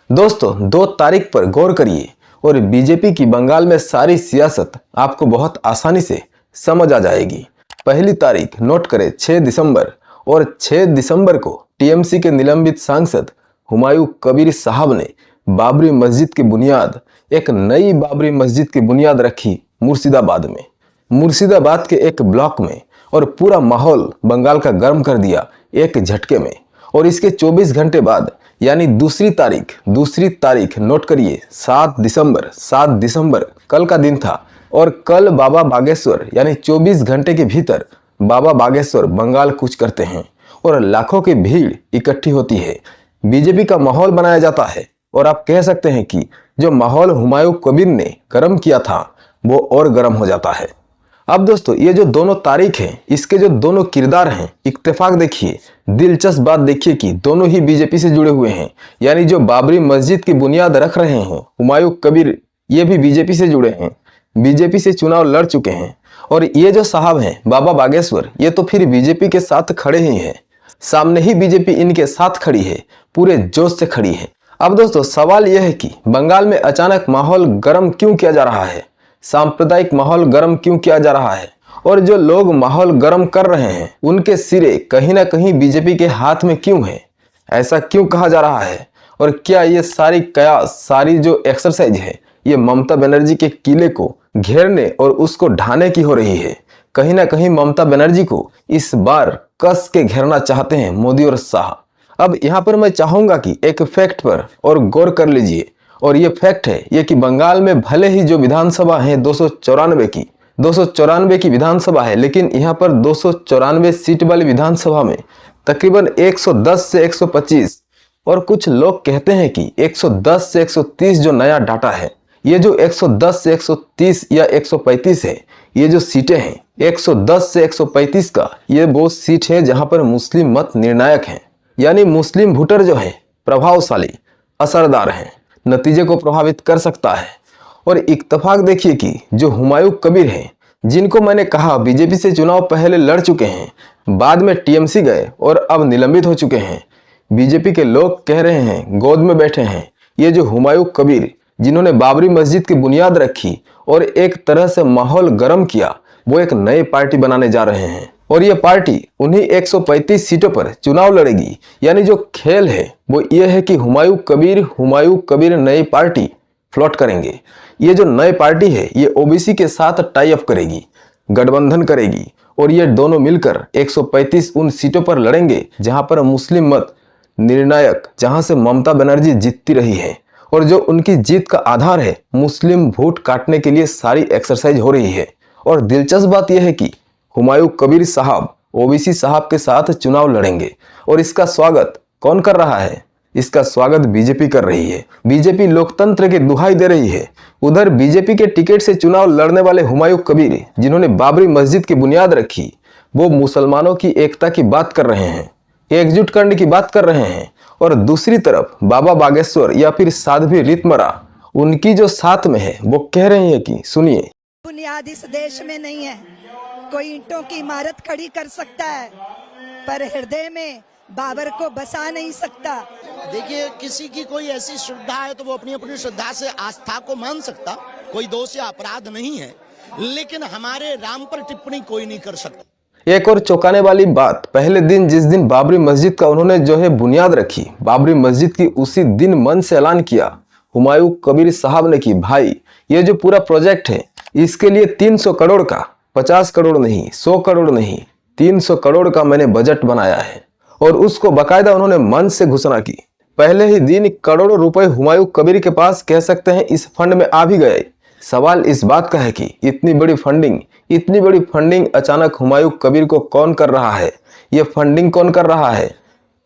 दोस्तों 2 तारीख पर गौर करिए और बीजेपी की बंगाल में सारी सियासत आपको बहुत आसानी से समझ आ जाएगी। पहली तारीख नोट करें 6 दिसंबर और 6 दिसंबर को टीएमसी के निलंबित सांसद हुमायूं कबीर साहब ने बाबरी मस्जिद की बुनियाद, एक नई बाबरी मस्जिद की बुनियाद रखी मुर्शिदाबाद में। मुर्शिदाबाद के एक ब्लॉक में और पूरा माहौल बंगाल का गर्म कर दिया एक झटके में। और इसके 24 घंटे बाद यानी दूसरी तारीख नोट करिए 7 दिसंबर कल का दिन था। और कल बाबा बागेश्वर यानी 24 घंटे के भीतर बाबा बागेश्वर बंगाल कूच करते हैं और लाखों की भीड़ इकट्ठी होती है। बीजेपी का माहौल बनाया जाता है और आप कह सकते हैं कि जो माहौल हुमायूं कबीर ने गर्म किया था वो और गर्म हो जाता है। अब दोस्तों ये जो दोनों तारीख हैं, इसके जो दोनों किरदार हैं, इत्तेफाक देखिए, दिलचस्प बात देखिए कि दोनों ही बीजेपी से जुड़े हुए हैं। यानी जो बाबरी मस्जिद की बुनियाद रख रहे हैं हुमायूं कबीर, ये भी बीजेपी से जुड़े हैं, बीजेपी से चुनाव लड़ चुके हैं। और ये जो साहब हैं बाबा बागेश्वर, ये तो फिर बीजेपी के साथ खड़े ही हैं, सामने ही बीजेपी इनके साथ खड़ी है, पूरे जोश से खड़ी है। अब दोस्तों सवाल यह है कि बंगाल में अचानक माहौल गर्म क्यों किया जा रहा है, सांप्रदायिक माहौल गर्म क्यों किया जा रहा है, और जो लोग माहौल गर्म कर रहे हैं उनके सिरे कहीं ना कहीं बीजेपी के हाथ में क्यों है, ऐसा क्यों कहा जा रहा है। और क्या ये सारी कयास, सारी जो एक्सरसाइज है, ये ममता बनर्जी के किले को घेरने और उसको ढाने की हो रही है। कहीं ना कहीं ममता बनर्जी को इस बार कस के घेरना चाहते हैं मोदी और शाह। अब यहाँ पर मैं चाहूंगा कि एक फैक्ट पर और गौर कर लीजिए, और ये फैक्ट है ये कि बंगाल में भले ही जो विधानसभा है 294 की विधानसभा है, लेकिन यहाँ पर 294 सीट वाली विधानसभा में तकरीबन 110 से 125 और कुछ लोग कहते हैं कि 110 से 130 जो नया डाटा है, ये जो 110 से 130 या 135 है, ये जो सीटें हैं 110 से 135 का, ये वो सीट है जहां पर मुस्लिम मत निर्णायक हैं। यानी मुस्लिम वोटर जो है प्रभावशाली, असरदार हैं, नतीजे को प्रभावित कर सकता है। और इत्तेफाक देखिए कि जो हुमायूं कबीर हैं, जिनको मैंने कहा बीजेपी से चुनाव पहले लड़ चुके हैं, बाद में टीएमसी गए और अब निलंबित हो चुके हैं, बीजेपी के लोग कह रहे हैं, गोद में बैठे हैं, ये जो हुमायूं कबीर जिन्होंने बाबरी मस्जिद की बुनियाद रखी और एक तरह से माहौल गर्म किया, वो एक नई पार्टी बनाने जा रहे हैं। और ये पार्टी उन्हीं 135 सीटों पर चुनाव लड़ेगी। यानी जो खेल है वो ये है कि हुमायूं कबीर नई पार्टी फ्लोट करेंगे। ये जो नई पार्टी है ये ओबीसी के साथ टाई अप करेगी, गठबंधन करेगी, और ये दोनों मिलकर 135 उन सीटों पर लड़ेंगे जहां पर मुस्लिम मत निर्णायक, जहां से ममता बनर्जी जीतती रही है। और जो उनकी जीत का आधार है, मुस्लिम वोट काटने के लिए सारी एक्सरसाइज हो रही है। और दिलचस्प बात यह है कि हुमायूं कबीर साहब ओबीसी साहब के साथ चुनाव लड़ेंगे। और इसका स्वागत कौन कर रहा है? इसका स्वागत बीजेपी कर रही है। बीजेपी लोकतंत्र की दुहाई दे रही है। उधर बीजेपी के टिकट से चुनाव लड़ने वाले हुमायूं कबीर, जिन्होंने बाबरी मस्जिद की बुनियाद रखी, वो मुसलमानों की एकता की बात कर रहे हैं, एकजुट करने की बात कर रहे हैं। और दूसरी तरफ बाबा बागेश्वर या फिर साध्वी रीतमरा, उनकी जो साथ में है, वो कह रही है कि सुनिए, बुनियाद इस देश में नहीं है, कोई ईंटों की इमारत खड़ी कर सकता है पर हृदय में बाबर को बसा नहीं सकता। देखिए, किसी की कोई ऐसी श्रद्धा है तो वो अपनी अपनी श्रद्धा से आस्था को मान सकता, कोई दोष या अपराध नहीं है, लेकिन हमारे राम पर टिप्पणी कोई नहीं कर सकता। एक और चौंकाने वाली बात, पहले दिन जिस दिन बाबरी मस्जिद का उन्होंने जो है बुनियाद रखी, बाबरी मस्जिद की उसी दिन मन से ऐलान किया हुमायूं कबीर साहब ने कि भाई ये जो पूरा प्रोजेक्ट है, इसके लिए 300 करोड़ का, 50 करोड़ नहीं, 100 करोड़ नहीं, 300 करोड़ का मैंने बजट बनाया है। और उसको बाकायदा उन्होंने मन से घोषणा की। पहले ही दिन करोड़ों रुपए हुमायूं कबीर के पास कह सकते हैं इस फंड में आ भी गए। सवाल इस बात का है कि इतनी बड़ी फंडिंग अचानक हुमायूं कबीर को कौन कर रहा है? ये फंडिंग कौन कर रहा है?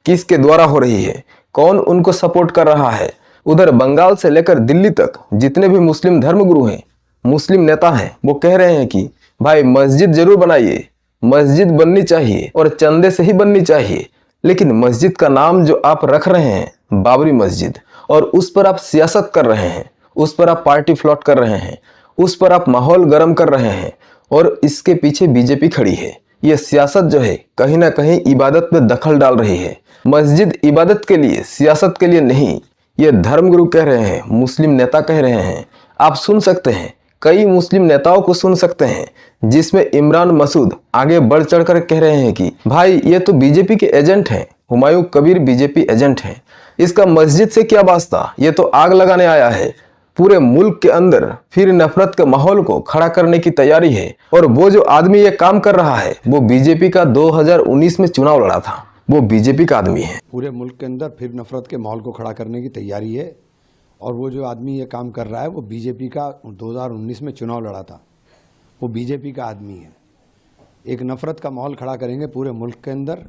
किसके द्वारा हो रही है? कौन उनको सपोर्ट कर रहा है? उधर बंगाल से लेकर दिल्ली तक जितने भी मुस्लिम धर्मगुरु हैं, मुस्लिम नेता हैं, वो कह रहे हैं कि भाई मस्जिद जरूर बनाइए, मस्जिद बननी चाहिए और चंदे से ही बननी चाहिए, लेकिन मस्जिद का नाम जो आप रख रहे हैं बाबरी मस्जिद, और उस पर आप सियासत कर रहे हैं, उस पर आप पार्टी फ्लॉट कर रहे हैं, उस पर आप माहौल गर्म कर रहे हैं, और इसके पीछे बीजेपी खड़ी है। ये सियासत जो है कहीं ना कहीं इबादत में दखल डाल रही है। मस्जिद इबादत के लिए, सियासत के लिए नहीं, ये धर्मगुरु कह रहे हैं, मुस्लिम नेता कह रहे हैं। आप सुन सकते हैं, कई मुस्लिम नेताओं को सुन सकते हैं, जिसमें इमरान मसूद आगे बढ़ चढ़कर कह रहे हैं कि भाई ये तो बीजेपी के एजेंट हैं, हुमायूं कबीर बीजेपी एजेंट हैं, इसका मस्जिद से क्या वास्ता, ये तो आग लगाने आया है। पूरे मुल्क के अंदर फिर नफरत के माहौल को खड़ा करने की तैयारी है। और वो जो आदमी ये काम कर रहा है वो बीजेपी का 2019 में चुनाव लड़ा था, वो बीजेपी का आदमी है। पूरे मुल्क के अंदर फिर नफरत के माहौल को खड़ा करने की तैयारी है। और वो जो आदमी ये काम कर रहा है वो बीजेपी का 2019 में चुनाव लड़ा था, वो बीजेपी का आदमी है। एक नफरत का माहौल खड़ा करेंगे पूरे मुल्क के अंदर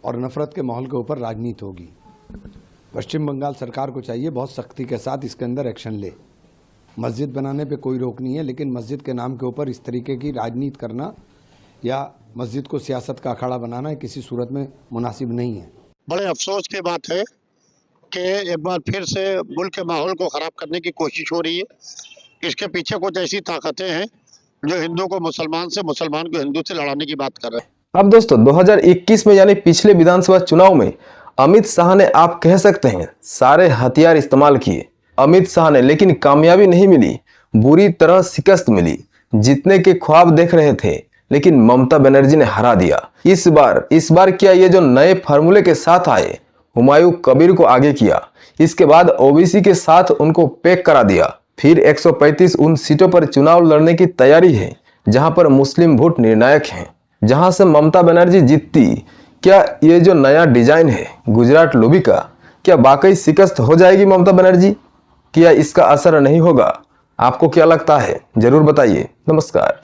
और नफरत के माहौल के ऊपर राजनीति होगी। पश्चिम बंगाल सरकार को चाहिए बहुत सख्ती के साथ इसके अंदर एक्शन ले। मस्जिद बनाने पे कोई रोक नहीं है, लेकिन मस्जिद के नाम के ऊपर इस तरीके की राजनीति करना या मस्जिद को सियासत का अखाड़ा बनाना किसी सूरत में मुनासिब नहीं है। बड़े अफसोस की बात है कि एक बार फिर से मुल्क के माहौल को ख़राब करने की कोशिश हो रही है। इसके पीछे कुछ ऐसी ताकतें हैं जो हिंदू को मुसलमान से, मुसलमान को हिंदू से लड़ाने की बात कर रहे हैं। अब दोस्तों 2021 में यानी पिछले विधानसभा चुनाव में अमित शाह ने, आप कह सकते हैं, सारे हथियार इस्तेमाल किए अमित शाह ने, लेकिन कामयाबी नहीं मिली, बुरी तरह शिकस्त मिली। जीतने के ख्वाब देख रहे थे लेकिन ममता बनर्जी ने हरा दिया। इस बार क्या ये जो नए फार्मूले के साथ आए, हुमायूं कबीर को आगे किया, इसके बाद ओबीसी के साथ उनको पैक करा दिया। फिर 135 उन सीटों पर चुनाव लड़ने की तैयारी है जहां पर मुस्लिम वोट निर्णायक हैं, जहां से ममता बनर्जी जीतती। क्या ये जो नया डिजाइन है गुजरात लोबी का, क्या वाकई शिकस्त हो जाएगी ममता बनर्जी? क्या इसका असर नहीं होगा? आपको क्या लगता है? जरूर बताइए। नमस्कार।